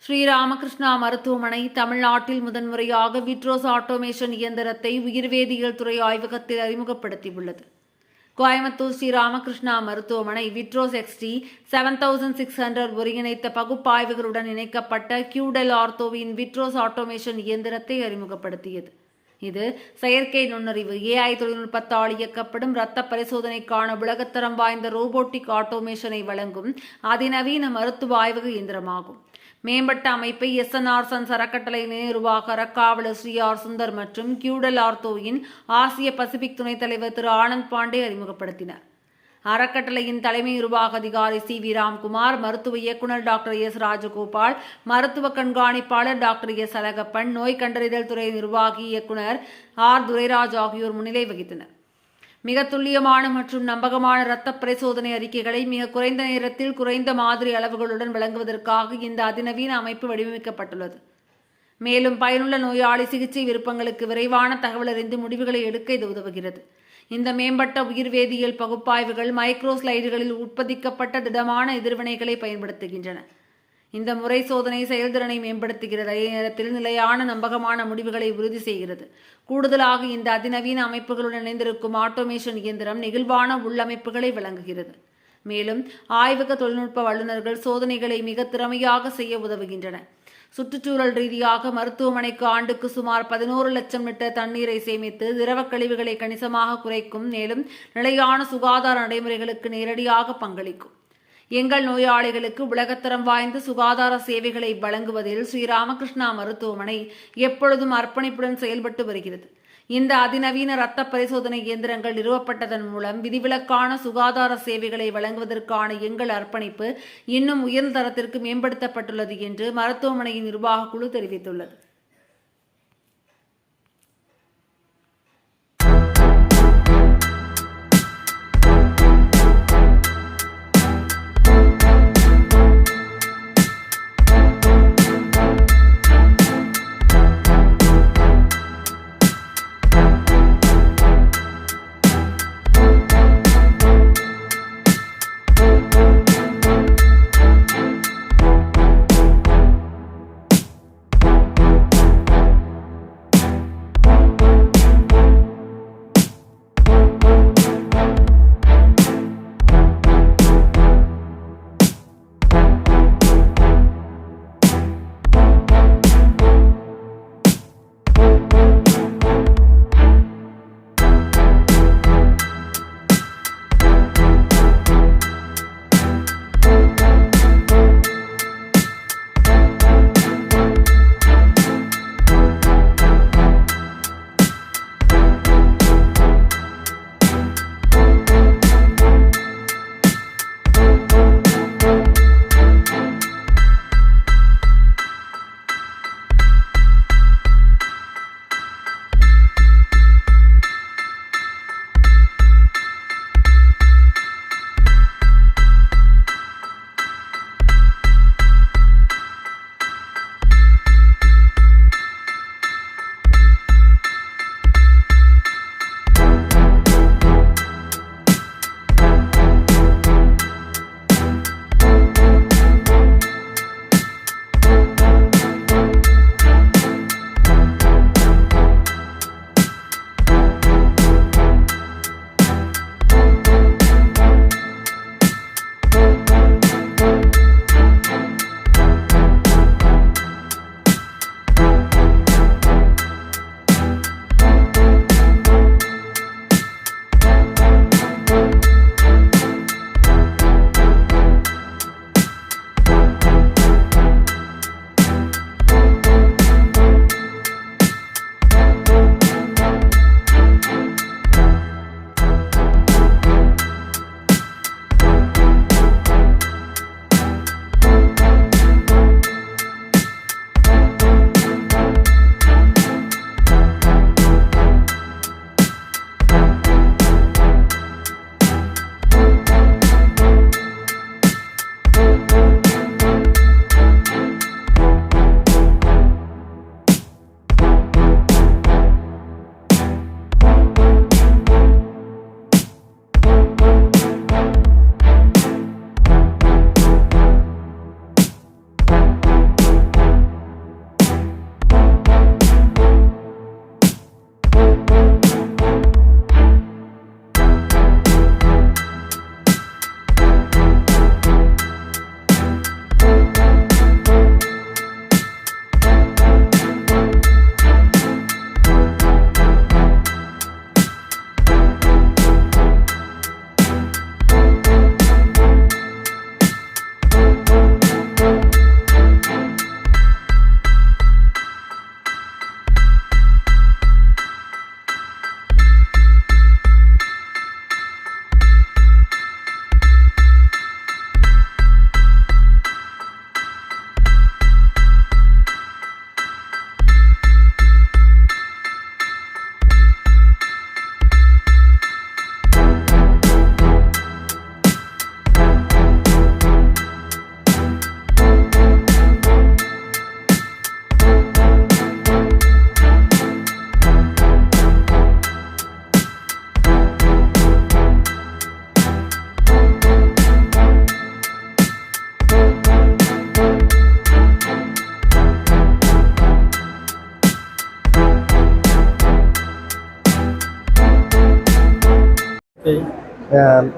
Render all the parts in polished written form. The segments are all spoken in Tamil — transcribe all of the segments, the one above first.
ஸ்ரீராமகிருஷ்ணா மருத்துவமனை தமிழ்நாட்டில் முதன்முறையாக விட்ரோஸ் ஆட்டோமேஷன் இயந்திரத்தை உயிர்வேதியியல் துறை ஆய்வகத்தில் அறிமுகப்படுத்தியுள்ளது. கோயம்புத்தூர் ஸ்ரீராமகிருஷ்ணா மருத்துவமனை விட்ரோஸ் XT 7600 ஒருங்கிணைத்த பகுப்பாய்வுகளுடன் இணைக்கப்பட்ட QDEL ஆர்த்தோவின் விட்ரோஸ் ஆட்டோமேஷன் இயந்திரத்தை அறிமுகப்படுத்தியது. இது செயற்கை நுண்ணறிவு AI தொழில்நுட்பத்தால் இயக்கப்படும் இரத்த பரிசோதனைக்கான உலகத்தரம் வாய்ந்த ரோபோட்டிக் ஆட்டோமேஷனை வழங்கும் அதிநவீன மருத்துவ ஆய்வக இயந்திரமாகும். மேம்பட்ட அமைப்பை SNR சன்ஸ் அறக்கட்டளை நிர்வாக காவலர் ஸ்ரீ ஆர் சுந்தர் மற்றும் QDEL ஆர்த்தோவின் ஆசிய பசிபிக் துணைத் தலைவர் திரு ஆனந்த் பாண்டே அறிமுகப்படுத்தினர். அறக்கட்டளையின் தலைமை நிர்வாக அதிகாரி CV ராம்குமார், மருத்துவ இயக்குநர் டாக்டர் S ராஜகோபால், மருத்துவ கண்காணிப்பாளர் டாக்டர் S அழகப்பன், நோய் கண்டறிதல் துறை நிர்வாகி இயக்குநர் R துரைராஜ் ஆகியோர் முன்னிலை வகித்தனர். மிக துல்லியமான மற்றும் நம்பகமான இரத்த பரிசோதனை அறிக்கைகளை மிக குறைந்த நேரத்தில் குறைந்த மாதிரி அளவுகளுடன் வழங்குவதற்காக இந்த அதிநவீன அமைப்பு வடிவமைக்கப்பட்டுள்ளது. மேலும் பயனுள்ள நோயாளி சிகிச்சை விருப்பங்களுக்கு விரைவான தகவல் அறிந்து முடிவுகளை எடுக்க இது உதவுகிறது. இந்த மேம்பட்ட உயிர்வேதியியல் பகுப்பாய்வுகள் மைக்ரோ ஸ்லைடுகளில் உட்பொதிக்கப்பட்ட திடமான எதிர்வினைகளை பயன்படுத்துகின்றன. இந்த முறை சோதனை செயல்திறனை மேம்படுத்துகிறது, அதே நேரத்தில் நிலையான நம்பகமான முடிவுகளை உறுதி செய்கிறது. கூடுதலாக இந்த அதிநவீன அமைப்புகளுடன் இணைந்திருக்கும் ஆட்டோமேஷன் இயந்திரம் நெகிழ்வான உள்ளமைப்புகளை வழங்குகிறது. மேலும் ஆய்வக தொழில்நுட்ப வல்லுநர்கள் சோதனைகளை மிக திறமையாக செய்ய உதவுகின்றன. சுற்றுச்சூழல் ரீதியாக மருத்துவமனைக்கு ஆண்டுக்கு சுமார் 11 லட்சம் லிட்டர் தண்ணீரை சேமித்து திரவ கழிவுகளை கணிசமாக குறைக்கும். மேலும் நிலையான சுகாதார நடைமுறைகளுக்கு நேரடியாக பங்களிக்கும். எங்கள் நோயாளிகளுக்கு உலகத்தரம் வாய்ந்த சுகாதார சேவைகளை வழங்குவதில் ஸ்ரீராமகிருஷ்ணா மருத்துவமனை எப்பொழுதும் அர்ப்பணிப்புடன் செயல்பட்டு வருகிறது. இந்த அதிநவீன இரத்த பரிசோதனை இயந்திரங்கள் நிறுவப்பட்டதன் மூலம் விதிவிலக்கான சுகாதார சேவைகளை வழங்குவதற்கான எங்கள் அர்ப்பணிப்பு இன்னும் உயர்ந்த தரத்திற்கு மேம்படுத்தப்பட்டுள்ளது என்று மருத்துவமனையின் நிர்வாக குழு தெரிவித்துள்ளது.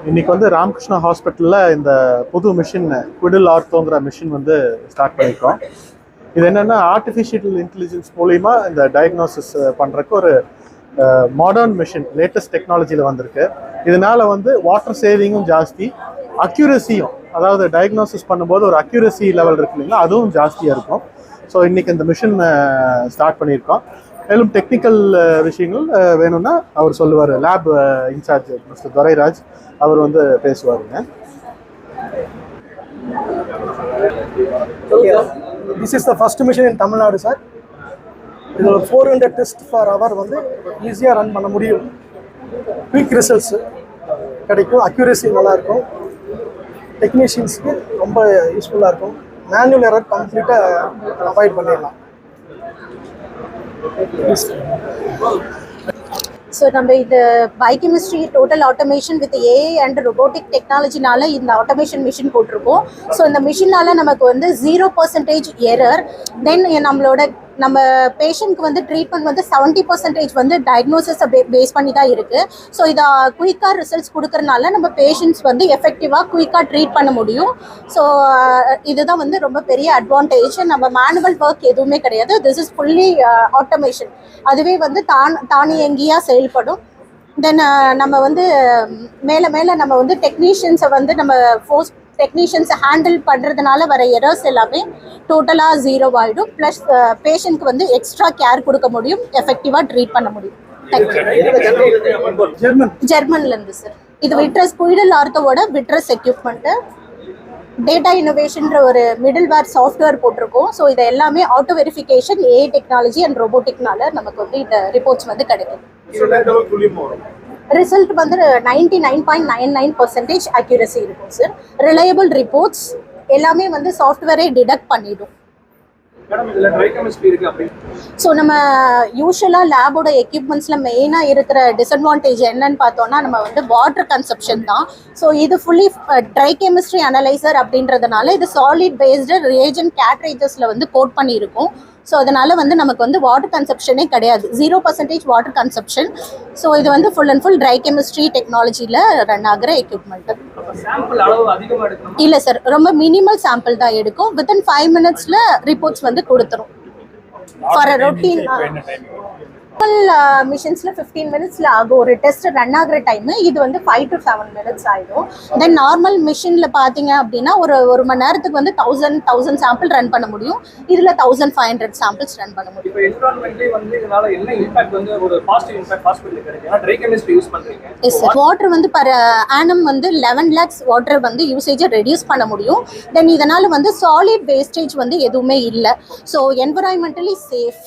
இன்னைக்கு வந்து ராமகிருஷ்ணா ஹாஸ்பிட்டலில் இந்த புது மிஷின் குடில் ஆர்த்தோங்கிற மிஷின் வந்து ஸ்டார்ட் பண்ணியிருக்கோம். இது என்னென்னா ஆர்டிஃபிஷியல் இன்டெலிஜென்ஸ் மூலிமா இந்த டயக்னோசிஸ் பண்ணுறக்கு ஒரு மாடர்ன் மிஷின், லேட்டஸ்ட் டெக்னாலஜியில் வந்திருக்கு. இதனால் வந்து வாட்டர் சேவிங்கும் ஜாஸ்தி, அக்யூரஸியும், அதாவது டயக்னோசிஸ் பண்ணும்போது ஒரு அக்யூரஸி லெவல் இருக்கு இல்லைங்களா, அதுவும் ஜாஸ்தியாக இருக்கும். ஸோ இன்றைக்கி இந்த மிஷின் ஸ்டார்ட் பண்ணியிருக்கோம். மேலும் டெக்னிக்கல் விஷயங்கள் வேணும்னா அவர் சொல்லுவார். லேப் இன்சார்ஜ் மிஸ்டர் துரைராஜ் அவர் வந்து பேசுவாருங்க. This is the first mission in Tamil Nadu, sir. இது 400 டெஸ்ட் ஃபார் ஹவர் வந்து ஈஸியாக ரன் பண்ண முடியும். குயிக் ரிசல்ட்ஸ் கிடைக்கும், அக்யூரேசி நல்லாயிருக்கும், டெக்னீஷியன்ஸுக்கு ரொம்ப யூஸ்ஃபுல்லாக இருக்கும். மேனுவல் எரர் கம்ப்ளீட்டாக அவாய்ட் பண்ணிடலாம். ஸோ நம்ம இது biochemistry total automation with AI and robotic டெக்னாலஜினால இந்த ஆட்டோமேஷன் மிஷின் போட்டிருக்கோம். ஸோ இந்த மிஷினால் நமக்கு வந்து 0% எரர். தென் நம்ம பேஷண்ட்க்கு வந்து ட்ரீட்மெண்ட் வந்து 70% வந்து டயக்னோசிஸை பேஸ் பண்ணி தான் இருக்குது. ஸோ இதை குயிக்காக ரிசல்ட்ஸ் கொடுக்கறனால நம்ம பேஷண்ட்ஸ் வந்து எஃபெக்டிவாக குயிக்காக ட்ரீட் பண்ண முடியும். ஸோ இதுதான் வந்து ரொம்ப பெரிய அட்வான்டேஜ். நம்ம மேனுவல் ஒர்க் எதுவுமே கிடையாது. This is fully automation. அதுவே வந்து தானியங்கியாக செயல்படும். தென் நம்ம வந்து மேலே நம்ம வந்து டெக்னீஷியன்ஸை வந்து நம்ம டெக்னீஷியன்ஸை ஹேண்டில் பண்ணுறதுனால வர எரர்ஸ் எல்லாமே டோட்டலாக 0 ஆகிடும். ப்ளஸ் பேஷண்ட்க்கு வந்து எக்ஸ்ட்ரா கேர் கொடுக்க முடியும், எஃபெக்டிவாக ட்ரீட் பண்ண முடியும். ஜெர்மன்லேருந்து சார். இது விட்ரஸ் குயிடல் ஆர்த்தோவோட விட்ரஸ் எக்யூப்மெண்ட்டு. டேட்டா இனோவேஷன்ற ஒரு மிடில்வேர் சாஃப்ட்வேர் போட்டிருக்கோம். ஸோ இதை எல்லாமே auto verification, AI technology and ரோபோட்டிக்னால நமக்கு வந்து இந்த ரிப்போர்ட்ஸ் வந்து கிடைக்குது. ரிசல்ட் வந்து 99.99% அக்யூரசி இருக்கும் சார். ரிலையபிள் ரிப்போர்ட்ஸ் எல்லாமே வந்து சாஃப்ட்வேரே டிடெக்ட் பண்ணிடும். ஸோ நம்ம யூஸ்வலாக லேபோட எக்யூப்மெண்ட்ஸில் மெயினாக இருக்கிற டிஸ்அட்வான்டேஜ் என்னன்னு பார்த்தோன்னா நம்ம வந்து வாட்டர் கன்சப்ஷன் தான். ஸோ இது ஃபுல்லி ட்ரை கெமிஸ்ட்ரி அனலைசர் அப்படின்றதுனால இது சாலிட் பேஸ்டு ரியேஜென்ட் கேட்ரேஜஸில் வந்து கோட் பண்ணியிருக்கும். ஸோ அதனால் வந்து நமக்கு வந்து வாட்டர் கன்சப்ஷனே கிடையாது, 0% வாட்டர் கன்சப்ஷன். ஸோ இது வந்து full and full dry chemistry டெக்னாலஜியில் ரன் ஆகிற எக்யூப்மெண்ட்டு. இல்லை சார், ரொம்ப மினிமல் சாம்பிள் தான் எடுக்கும். வித்தின் 5 minutesல ரிப்போர்ட்ஸ் வந்து கொடுத்துரும். ஃபார் அ ரொட்டீன் மிஷின்ஸில் 15 minutesல ஆகும் ஒரு டெஸ்ட் ரன் ஆகிற டைமு. இது வந்து 5 to 7 minutes ஆகிடும். தென் நார்மல் மிஷினில் பார்த்தீங்க அப்படின்னா ஒரு மணி நேரத்துக்கு வந்து 1000 சாம்பிள் ரன் பண்ண முடியும். இதில் 1500 சாம்பிள்ஸ் ரன் பண்ண முடியும். Yes sir. வாட்டர் வந்து பர் ஆனம் வந்து 11 lakhs வாட்டர் வந்து யூசேஜை ரெடியூஸ் பண்ண முடியும். தென் இதனால் வந்து சாலிட் வேஸ்டேஜ் வந்து எதுவுமே இல்லை. So environmentally safe.